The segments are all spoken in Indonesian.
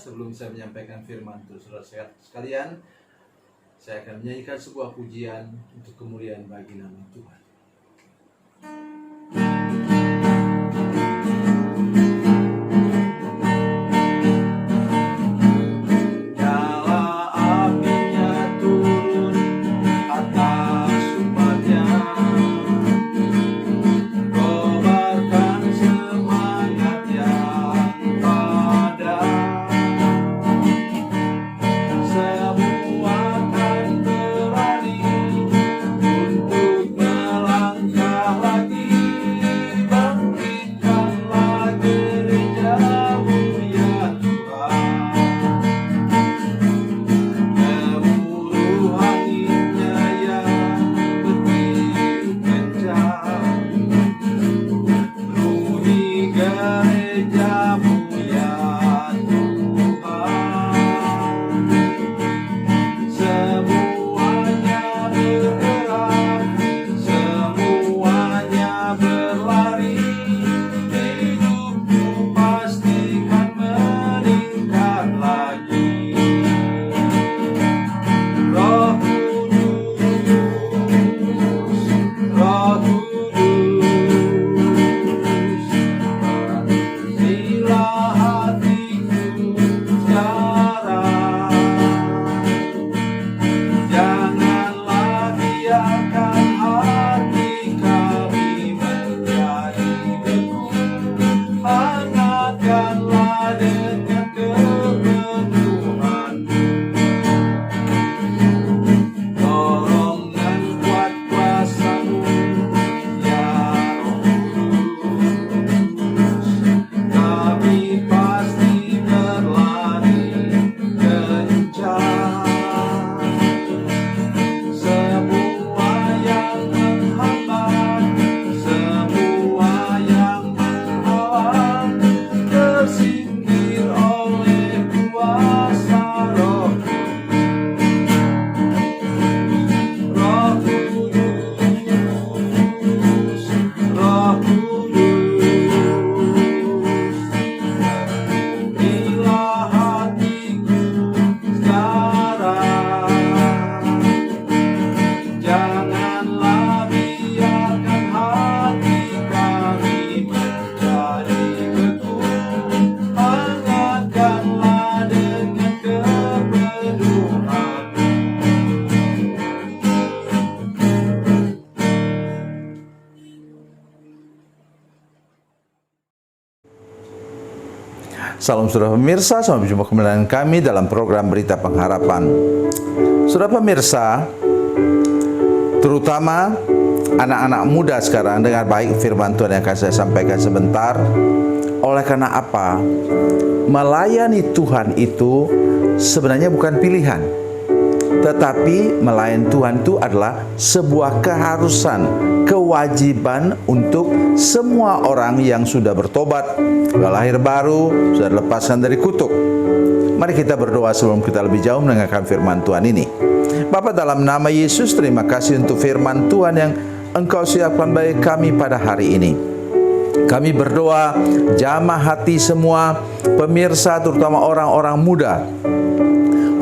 sebelum saya menyampaikan firman Tuhan, saudara sekalian, saya akan menyanyikan sebuah pujian untuk kemuliaan bagi nama Tuhan. Salam saudara pemirsa, sampai jumpa kembali dengan kami dalam program Berita Pengharapan. Saudara pemirsa, terutama anak-anak muda sekarang, dengar baik firman Tuhan yang akan saya sampaikan sebentar. Oleh karena apa? Melayani Tuhan itu sebenarnya bukan pilihan, tetapi melayani Tuhan itu adalah sebuah keharusan, kewajiban untuk semua orang yang sudah bertobat, sudah lahir baru, sudah dilepaskan dari kutuk. Mari kita berdoa sebelum kita lebih jauh mendengarkan firman Tuhan ini. Bapa, dalam nama Yesus, terima kasih untuk firman Tuhan yang Engkau siapkan bagi kami pada hari ini. Kami berdoa, jamah hati semua pemirsa, terutama orang-orang muda,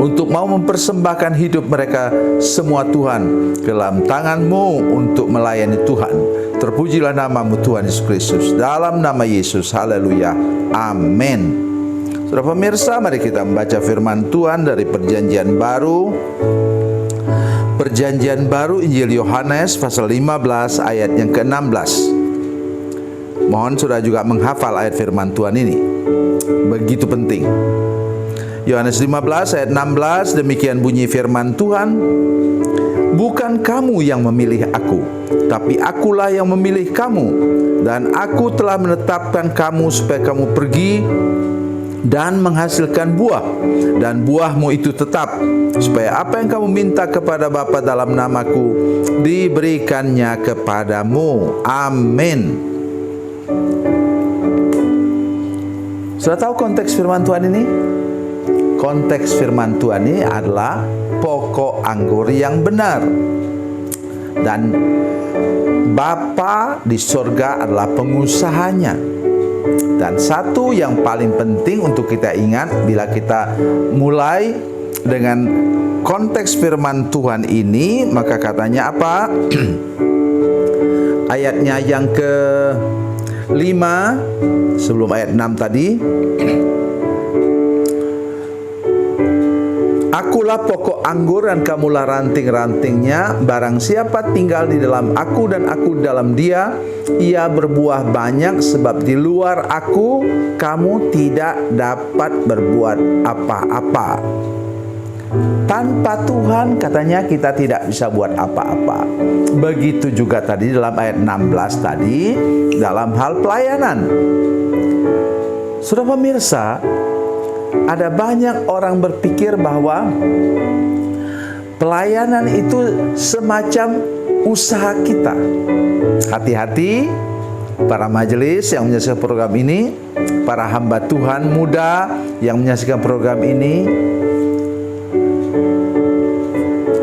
untuk mau mempersembahkan hidup mereka semua Tuhan ke dalam tangan-Mu untuk melayani Tuhan. Terpujilah nama-Mu Tuhan Yesus Kristus. Dalam nama Yesus, haleluya, amin. Saudara pemirsa, mari kita membaca firman Tuhan dari Perjanjian Baru. Perjanjian Baru Injil Yohanes pasal 15 ayat yang ke-16. Mohon saudara juga menghafal ayat firman Tuhan ini. Begitu penting. Yohanes 15 ayat 16, demikian bunyi firman Tuhan. Bukan kamu yang memilih aku, tapi akulah yang memilih kamu. Dan aku telah menetapkan kamu supaya kamu pergi dan menghasilkan buah, dan buahmu itu tetap, supaya apa yang kamu minta kepada Bapa dalam namaku diberikannya kepadamu. Amin. Sudah tahu konteks firman Tuhan ini? Konteks firman Tuhan ini adalah pokok anggur yang benar. Dan Bapa di sorga adalah pengusahanya. Dan satu yang paling penting untuk kita ingat bila kita mulai dengan konteks firman Tuhan ini, maka katanya apa? Ayatnya yang ke-5 sebelum ayat 6 tadi. Akulah pokok anggur dan kamulah ranting-rantingnya. Barang siapa tinggal di dalam aku dan aku dalam dia, ia berbuah banyak, sebab di luar aku kamu tidak dapat berbuat apa-apa. Tanpa Tuhan katanya kita tidak bisa buat apa-apa. Begitu juga tadi dalam ayat 16 tadi, dalam hal pelayanan. Saudara pemirsa, ada banyak orang berpikir bahwa pelayanan itu semacam usaha kita. Hati-hati para majelis yang menyaksikan program ini, para hamba Tuhan muda yang menyaksikan program ini.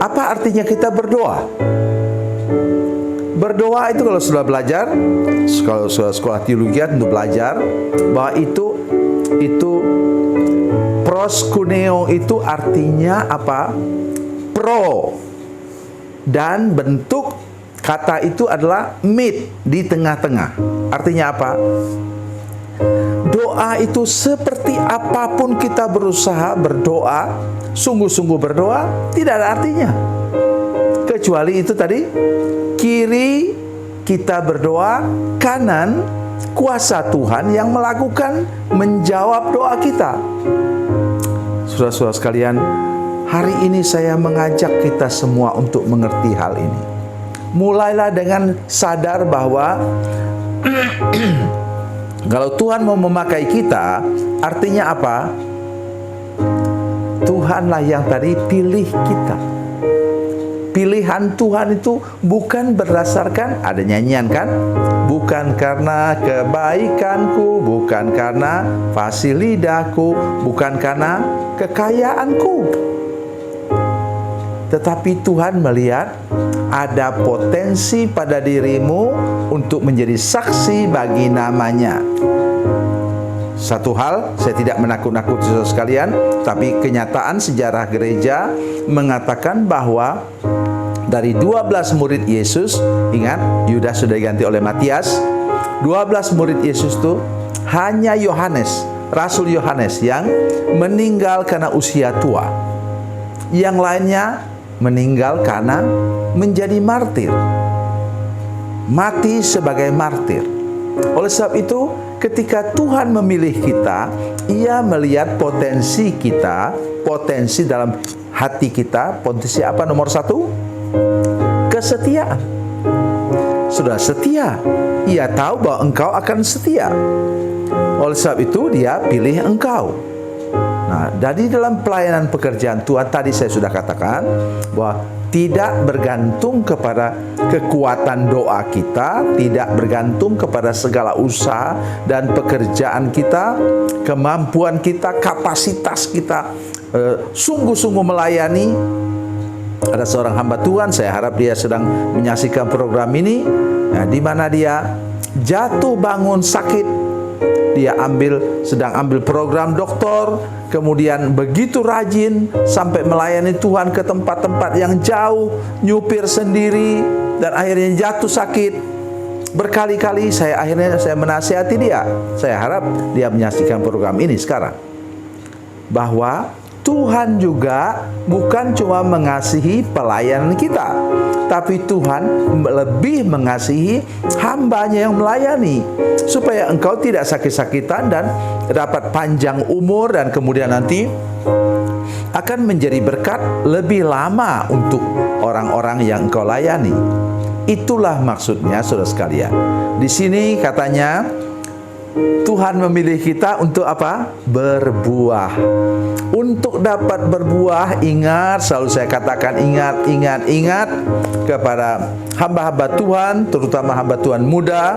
Apa artinya kita berdoa? Berdoa itu kalau sudah belajar, kalau sudah sekolah teologi untuk belajar bahwa itu proskuneo itu artinya apa? Pro. Dan bentuk kata itu adalah mid, di tengah-tengah. Artinya apa? Doa itu seperti apapun kita berusaha berdoa, sungguh-sungguh berdoa, tidak ada artinya. Kecuali itu tadi, kiri kita berdoa, kanan kuasa Tuhan yang melakukan, menjawab doa kita. Saudara-saudara sekalian, hari ini saya mengajak kita semua untuk mengerti hal ini. Mulailah dengan sadar bahwa kalau Tuhan mau memakai kita, artinya apa? Tuhanlah yang tadi pilih kita. Pilihan Tuhan itu bukan berdasarkan, ada nyanyian kan? Bukan karena kebaikanku, bukan karena fasilidaku, bukan karena kekayaanku. Tetapi Tuhan melihat ada potensi pada dirimu untuk menjadi saksi bagi namanya. Satu hal, saya tidak menakut-nakuti saudara sekalian, tapi kenyataan sejarah gereja mengatakan bahwa dari 12 murid Yesus, ingat Yudas sudah diganti oleh Matias, 12 murid Yesus itu hanya Yohanes, Rasul Yohanes yang meninggal karena usia tua. Yang lainnya meninggal karena menjadi martir, mati sebagai martir. Oleh sebab itu, ketika Tuhan memilih kita, Ia melihat potensi kita, potensi dalam hati kita. Potensi apa nomor 1? Kesetiaan. Sudah setia, Ia tahu bahwa engkau akan setia. Oleh sebab itu Dia pilih engkau. Nah, dari dalam pelayanan pekerjaan Tuhan tadi saya sudah katakan bahwa tidak bergantung kepada kekuatan doa kita, tidak bergantung kepada segala usaha dan pekerjaan kita, kemampuan kita, kapasitas kita, sungguh-sungguh melayani. Ada seorang hamba Tuhan, saya harap dia sedang menyaksikan program ini, di mana dia jatuh bangun sakit, dia sedang ambil program doktor, kemudian begitu rajin sampai melayani Tuhan ke tempat-tempat yang jauh, nyupir sendiri, dan akhirnya jatuh sakit. Berkali-kali saya menasihati dia. Saya harap dia menyaksikan program ini sekarang, bahwa Tuhan juga bukan cuma mengasihi pelayanan kita, tapi Tuhan lebih mengasihi hambanya yang melayani, supaya engkau tidak sakit-sakitan dan dapat panjang umur, dan kemudian nanti akan menjadi berkat lebih lama untuk orang-orang yang engkau layani. Itulah maksudnya, saudara sekalian. Di sini katanya Tuhan memilih kita untuk apa? Berbuah. Untuk dapat berbuah, ingat, selalu saya katakan ingat kepada hamba-hamba Tuhan, terutama hamba Tuhan muda,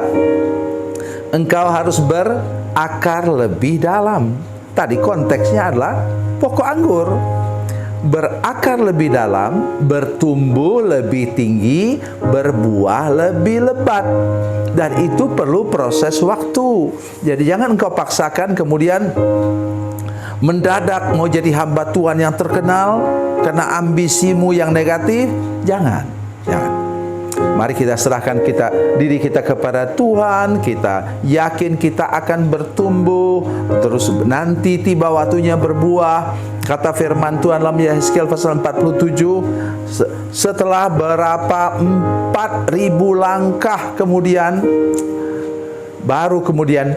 engkau harus berakar lebih dalam. Tadi konteksnya adalah pokok anggur. berakar lebih dalam, bertumbuh lebih tinggi, berbuah lebih lebat. Dan itu perlu proses waktu. Jadi jangan engkau paksakan kemudian mendadak mau jadi hamba Tuhan yang terkenal karena ambisimu yang negatif. Jangan. Mari kita serahkan diri kita kepada Tuhan. Kita yakin kita akan bertumbuh, terus nanti tiba waktunya berbuah. Kata firman Tuhan dalam Yehezkiel pasal 47, setelah berapa 4.000 langkah kemudian, baru kemudian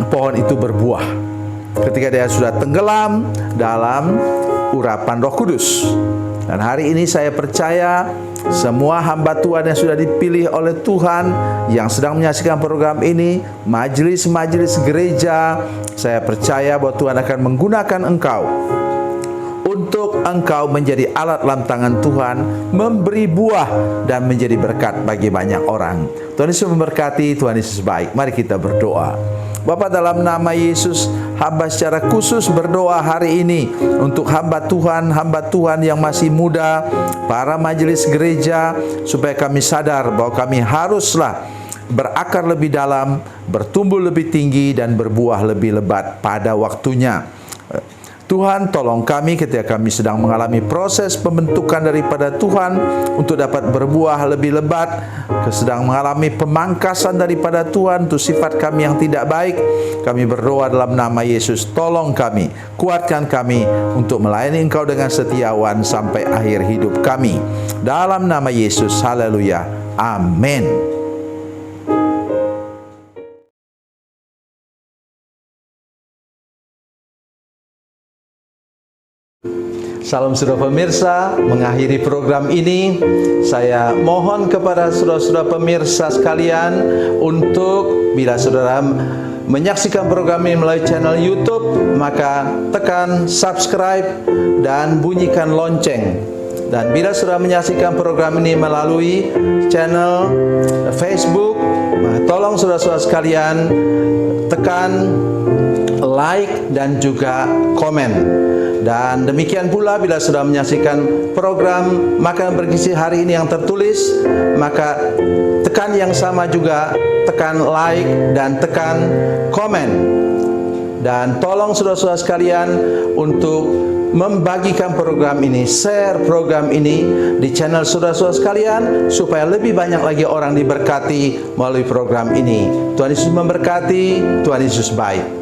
pohon itu berbuah. Ketika dia sudah tenggelam dalam urapan Roh Kudus. Dan hari ini saya percaya semua hamba Tuhan yang sudah dipilih oleh Tuhan, yang sedang menyaksikan program ini, majelis-majelis gereja, saya percaya bahwa Tuhan akan menggunakan engkau untuk engkau menjadi alat dalam tangan Tuhan, memberi buah dan menjadi berkat bagi banyak orang. Tuhan Yesus memberkati, Tuhan Yesus baik. Mari kita berdoa. Bapa, dalam nama Yesus, hamba secara khusus berdoa hari ini untuk hamba Tuhan yang masih muda, para majelis gereja, supaya kami sadar bahwa kami haruslah berakar lebih dalam, bertumbuh lebih tinggi, dan berbuah lebih lebat pada waktunya. Tuhan, tolong kami ketika kami sedang mengalami proses pembentukan daripada Tuhan untuk dapat berbuah lebih lebat, sedang mengalami pemangkasan daripada Tuhan untuk sifat kami yang tidak baik. Kami berdoa dalam nama Yesus, tolong kami, kuatkan kami untuk melayani Engkau dengan setiawan sampai akhir hidup kami. Dalam nama Yesus, haleluya, amin. Salam saudara pemirsa, mengakhiri program ini saya mohon kepada saudara-saudara pemirsa sekalian untuk bila saudara menyaksikan program ini melalui channel YouTube, maka tekan subscribe dan bunyikan lonceng. Dan bila saudara menyaksikan program ini melalui channel Facebook, tolong saudara-saudara sekalian tekan like dan juga komen. Dan demikian pula bila sudah menyaksikan program Makanan Bergizi hari ini yang tertulis, maka tekan yang sama juga, tekan like dan tekan komen. Dan tolong saudara-saudara sekalian untuk membagikan program ini, share program ini di channel saudara-saudara sekalian, supaya lebih banyak lagi orang diberkati melalui program ini. Tuhan Yesus memberkati, Tuhan Yesus baik.